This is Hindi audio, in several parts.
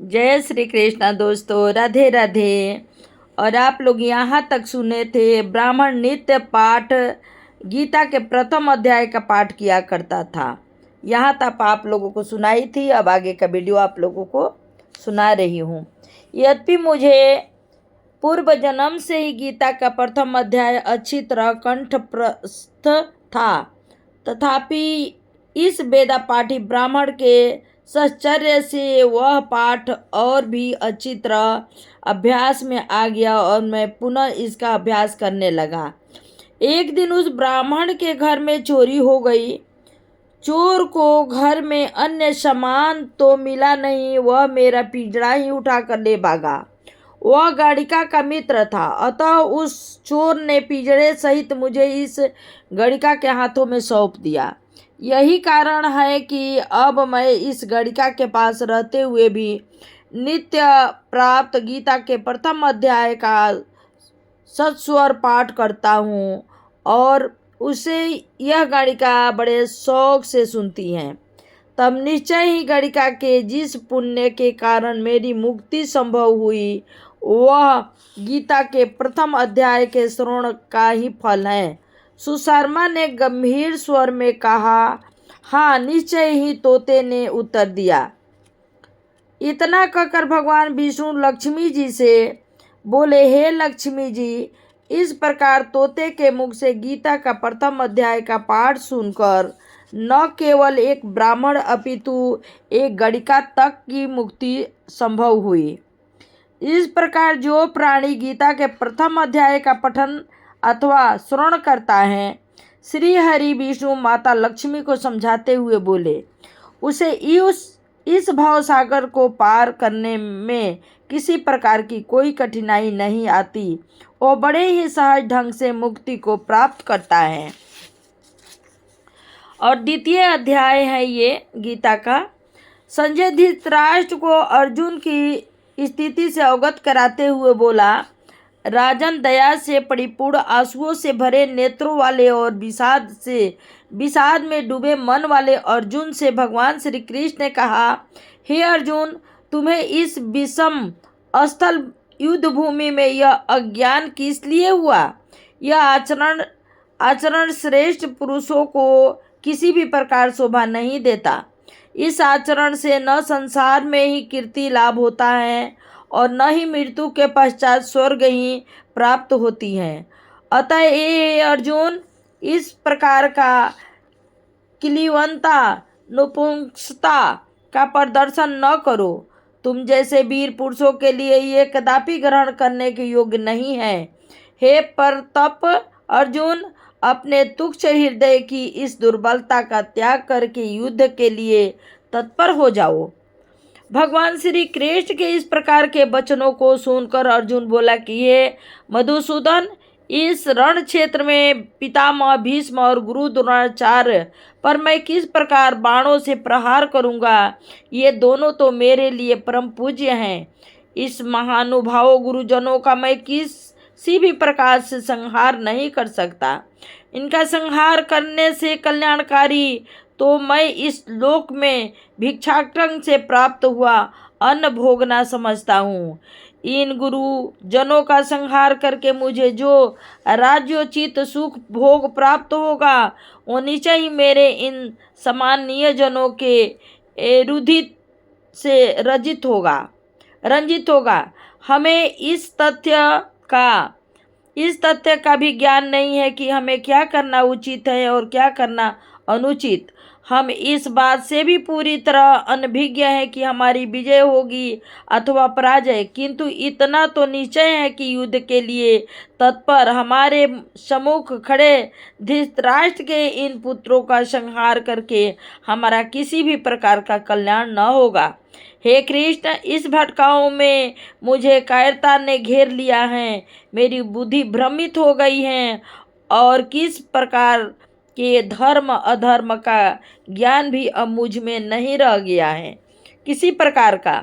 जय श्री कृष्णा दोस्तों, राधे राधे। और आप लोग यहाँ तक सुने थे, ब्राह्मण नित्य पाठ गीता के प्रथम अध्याय का पाठ किया करता था। यहाँ तक आप लोगों को सुनाई थी। अब आगे का वीडियो आप लोगों को सुना रही हूँ। यद्यपि मुझे पूर्व जन्म से ही गीता का प्रथम अध्याय अच्छी तरह कंठस्थ था, तथापि इस वेदा पाठी ब्राह्मण के साहचर्य से वह पाठ और भी अच्छी तरह अभ्यास में आ गया और मैं पुनः इसका अभ्यास करने लगा। एक दिन उस ब्राह्मण के घर में चोरी हो गई। चोर को घर में अन्य सामान तो मिला नहीं, वह मेरा पिंजड़ा ही उठा कर ले भागा। वह गणिका का मित्र था, अतः उस चोर ने पिंजड़े सहित मुझे इस गणिका के हाथों में सौंप दिया। यही कारण है कि अब मैं इस गणिका के पास रहते हुए भी नित्य प्राप्त गीता के प्रथम अध्याय का सत्स्वर पाठ करता हूँ और उसे यह गणिका बड़े शौक से सुनती हैं। तब निश्चय ही गणिका के जिस पुण्य के कारण मेरी मुक्ति संभव हुई, वह गीता के प्रथम अध्याय के श्रवण का ही फल है। सुशर्मा ने गंभीर स्वर में कहा। हाँ, निश्चय ही, तोते ने उत्तर दिया। इतना कहकर भगवान विष्णु लक्ष्मी जी से बोले, हे लक्ष्मी जी, इस प्रकार तोते के मुख से गीता का प्रथम अध्याय का पाठ सुनकर न केवल एक ब्राह्मण अपितु एक गणिका तक की मुक्ति संभव हुई। इस प्रकार जो प्राणी गीता के प्रथम अध्याय का पठन अथवा श्रवण करता है, श्री हरि विष्णु माता लक्ष्मी को समझाते हुए बोले, उसे इस भाव सागर को पार करने में किसी प्रकार की कोई कठिनाई नहीं आती। वो बड़े ही सहज ढंग से मुक्ति को प्राप्त करता है। और द्वितीय अध्याय है ये गीता का। संजय धृतराष्ट्र को अर्जुन की स्थिति से अवगत कराते हुए बोला, राजन, दया से परिपूर्ण, आंसुओं से भरे नेत्रों वाले और विषाद में डूबे मन वाले अर्जुन से भगवान श्री कृष्ण ने कहा, हे अर्जुन, तुम्हें इस विषम स्थल युद्ध भूमि में यह अज्ञान किस लिए हुआ? यह आचरण श्रेष्ठ पुरुषों को किसी भी प्रकार शोभा नहीं देता। इस आचरण से न संसार में ही कीर्ति लाभ होता है और न ही मृत्यु के पश्चात स्वर्ग ही प्राप्त होती है। अतः ये अर्जुन, इस प्रकार का किलिवंता नपुंसकता का प्रदर्शन न करो। तुम जैसे वीर पुरुषों के लिए ये कदापि ग्रहण करने के योग्य नहीं है। हे परतप अर्जुन, अपने तुच्छ हृदय की इस दुर्बलता का त्याग करके युद्ध के लिए तत्पर हो जाओ। भगवान श्री कृष्ण के इस प्रकार के वचनों को सुनकर अर्जुन बोला कि हे मधुसूदन, इस रण क्षेत्र में पितामह भीष्म और गुरु द्रोणाचार्य पर मैं किस प्रकार बाणों से प्रहार करूंगा, ये दोनों तो मेरे लिए परम पूज्य हैं। इस महानुभाव गुरुजनों का मैं किसी भी प्रकार से संहार नहीं कर सकता। इनका संहार करने से कल्याणकारी तो मैं इस लोक में भिक्षाटन से प्राप्त हुआ अन्न भोगना समझता हूँ। इन गुरु जनों का संहार करके मुझे जो राज्योचित सुख भोग प्राप्त होगा, वो निश्चय ही मेरे इन सम्मानीय जनों के रुधिर से रंजित होगा। हमें इस तथ्य का भी ज्ञान नहीं है कि हमें क्या करना उचित है और क्या करना अनुचित। हम इस बात से भी पूरी तरह अनभिज्ञ हैं कि हमारी विजय होगी अथवा पराजय, किंतु इतना तो निश्चय है कि युद्ध के लिए तत्पर हमारे सम्मुख खड़े धृतराष्ट्र के इन पुत्रों का संहार करके हमारा किसी भी प्रकार का कल्याण न होगा। हे कृष्ण, इस भटकाओं में मुझे कायरता ने घेर लिया है, मेरी बुद्धि भ्रमित हो गई है और किस प्रकार के धर्म अधर्म का ज्ञान भी अब मुझ में नहीं रह गया है। किसी प्रकार का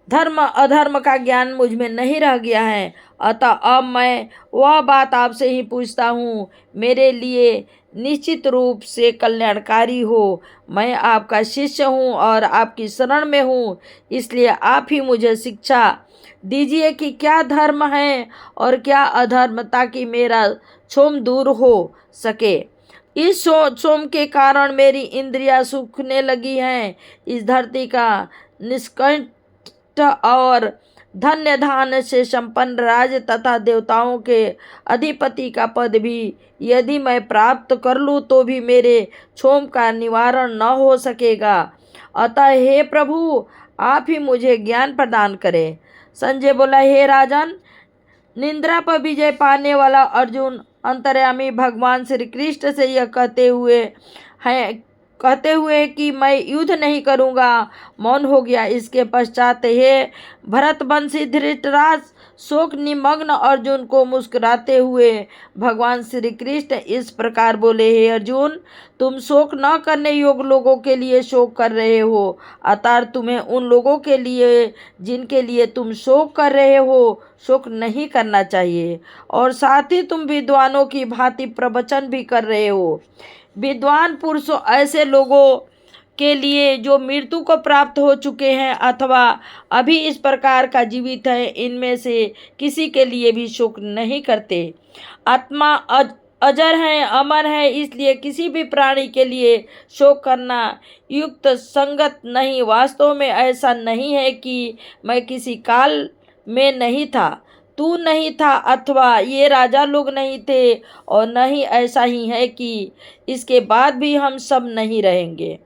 धर्म अधर्म का ज्ञान मुझ में नहीं रह गया है। अतः अब मैं वह बात आपसे ही पूछता हूँ, मेरे लिए निश्चित रूप से कल्याणकारी हो। मैं आपका शिष्य हूँ और आपकी शरण में हूँ, इसलिए आप ही मुझे शिक्षा दीजिए कि क्या धर्म है और क्या अधर्म, ताकि मेरा क्षोभ दूर हो सके। इस क्षोभ के कारण मेरी इंद्रियां सूखने लगी हैं। इस धरती का निष्कंठ और धन्य धान से संपन्न राज्य तथा देवताओं के अधिपति का पद भी यदि मैं प्राप्त कर लूँ तो भी मेरे क्षोभ का निवारण न हो सकेगा। अतः हे प्रभु, आप ही मुझे ज्ञान प्रदान करें। संजय बोला, हे राजन, निंद्रा पर विजय पाने वाला अर्जुन अंतर्यामी भगवान श्री कृष्ण से यह कहते हुए कि मैं युद्ध नहीं करूंगा, मौन हो गया। इसके पश्चात हे भरतवंशी धृतराष्ट्र, शोक निमग्न अर्जुन को मुस्कुराते हुए भगवान श्री कृष्ण इस प्रकार बोले, हे अर्जुन, तुम शोक न करने योग्य लोगों के लिए शोक कर रहे हो। अतः तुम्हें उन लोगों के लिए जिनके लिए तुम शोक कर रहे हो शोक नहीं करना चाहिए। और साथ ही तुम विद्वानों की भांति प्रवचन भी कर रहे हो। विद्वान पुरुषों ऐसे लोगों के लिए जो मृत्यु को प्राप्त हो चुके हैं अथवा अभी इस प्रकार का जीवित है, इनमें से किसी के लिए भी शोक नहीं करते। आत्मा अजर है, अमर है, इसलिए किसी भी प्राणी के लिए शोक करना युक्त संगत नहीं। वास्तव में ऐसा नहीं है कि मैं किसी काल में नहीं था, तू नहीं था, अथवा ये राजा लोग नहीं थे, और न ही ऐसा ही है कि इसके बाद भी हम सब नहीं रहेंगे।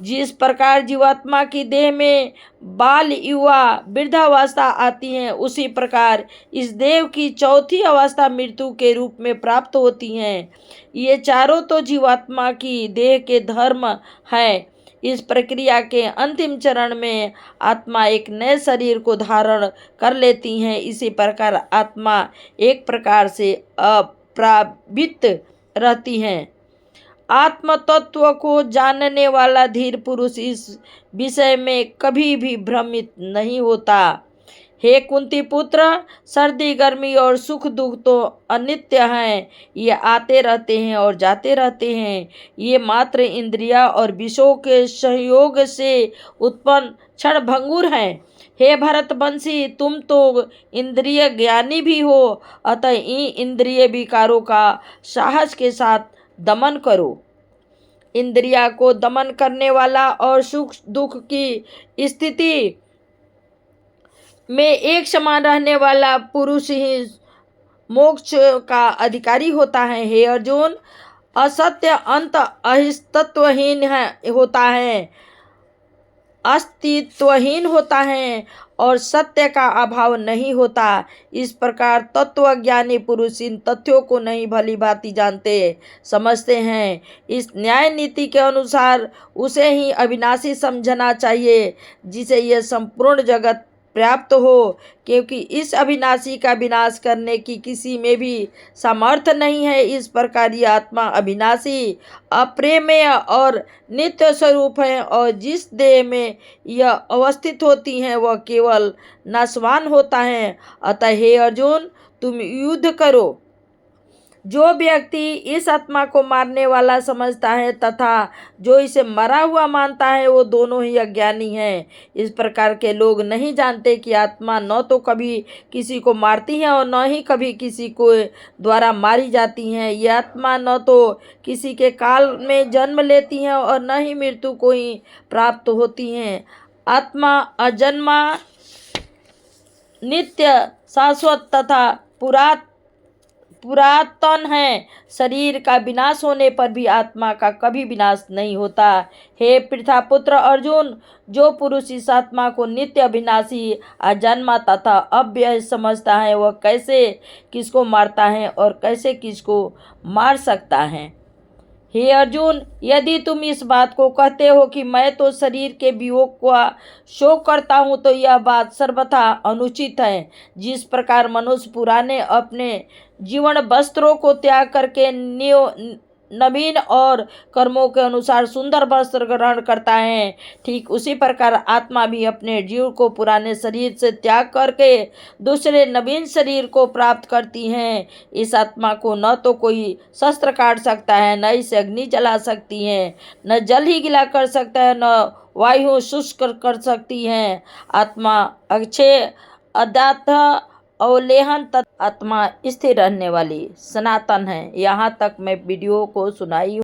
जिस प्रकार जीवात्मा की देह में बाल, युवा, वृद्धावस्था आती है, उसी प्रकार इस देव की चौथी अवस्था मृत्यु के रूप में प्राप्त होती हैं। ये चारों तो जीवात्मा की देह के धर्म है। इस प्रक्रिया के अंतिम चरण में आत्मा एक नए शरीर को धारण कर लेती है। इसी प्रकार आत्मा एक प्रकार से अप्रावृत रहती है। आत्म तत्व को जानने वाला धीर पुरुष इस विषय में कभी भी भ्रमित नहीं होता। हे कुंती पुत्र, सर्दी गर्मी और सुख दुख तो अनित्य हैं, ये आते रहते हैं और जाते रहते हैं। ये मात्र इंद्रिया और विषयों के सहयोग से उत्पन्न क्षण भंगुर हैं। हे भरतवंशी, तुम तो इंद्रिय ज्ञानी भी हो, अतः इन इंद्रिय विकारों का साहस के साथ दमन करो। इंद्रिया को दमन करने वाला और सुख दुख की स्थिति में एक समान रहने वाला पुरुष ही मोक्ष का अधिकारी होता है। हे अर्जुन, असत्य अंत अस्तित्वहीन होता है और सत्य का अभाव नहीं होता। इस प्रकार तत्वज्ञानी पुरुष इन तथ्यों को नहीं भली भांति जानते समझते हैं। इस न्याय नीति के अनुसार उसे ही अविनाशी समझना चाहिए, जिसे यह संपूर्ण जगत प्राप्त हो, क्योंकि इस अविनाशी का विनाश करने की किसी में भी सामर्थ्य नहीं है। इस प्रकार यह आत्मा अविनाशी, अप्रेमेय और नित्य स्वरूप है, और जिस देह में यह अवस्थित होती है वह केवल नाशवान होता है। अतः हे अर्जुन, तुम युद्ध करो। जो व्यक्ति इस आत्मा को मारने वाला समझता है तथा जो इसे मरा हुआ मानता है, वो दोनों ही अज्ञानी हैं। इस प्रकार के लोग नहीं जानते कि आत्मा न तो कभी किसी को मारती है और न ही कभी किसी को द्वारा मारी जाती है। ये आत्मा न तो किसी के काल में जन्म लेती है और न ही मृत्यु को ही प्राप्त होती हैं। आत्मा अजन्मा, नित्य, शाश्वत तथा पुरातन है। शरीर का विनाश होने पर भी आत्मा का कभी विनाश नहीं होता। हे पृथापुत्र अर्जुन, जो पुरुष इस आत्मा को नित्य, अविनाशी, अजन्मा तथा अव्यय समझता है, वह कैसे किसको मारता है और कैसे किसको मार सकता है। हे अर्जुन, यदि तुम इस बात को कहते हो कि मैं तो शरीर के वियोग का शोक करता हूँ, तो यह बात सर्वथा अनुचित है। जिस प्रकार मनुष्य पुराने अपने जीवन वस्त्रों को त्याग करके नवीन और कर्मों के अनुसार सुंदर वस्त्र ग्रहण करता है, ठीक उसी प्रकार आत्मा भी अपने जीव को पुराने शरीर से त्याग करके दूसरे नवीन शरीर को प्राप्त करती है। इस आत्मा को न तो कोई शस्त्र काट सकता है, न इसे अग्नि जला सकती है, न जल ही गीला कर सकता है, न वायु शुष्क कर सकती है। आत्मा अक्षय अदात अवलेहन तत् आत्मा स्थिर रहने वाली सनातन है। यहाँ तक मैं वीडियो को सुनाई हूँ।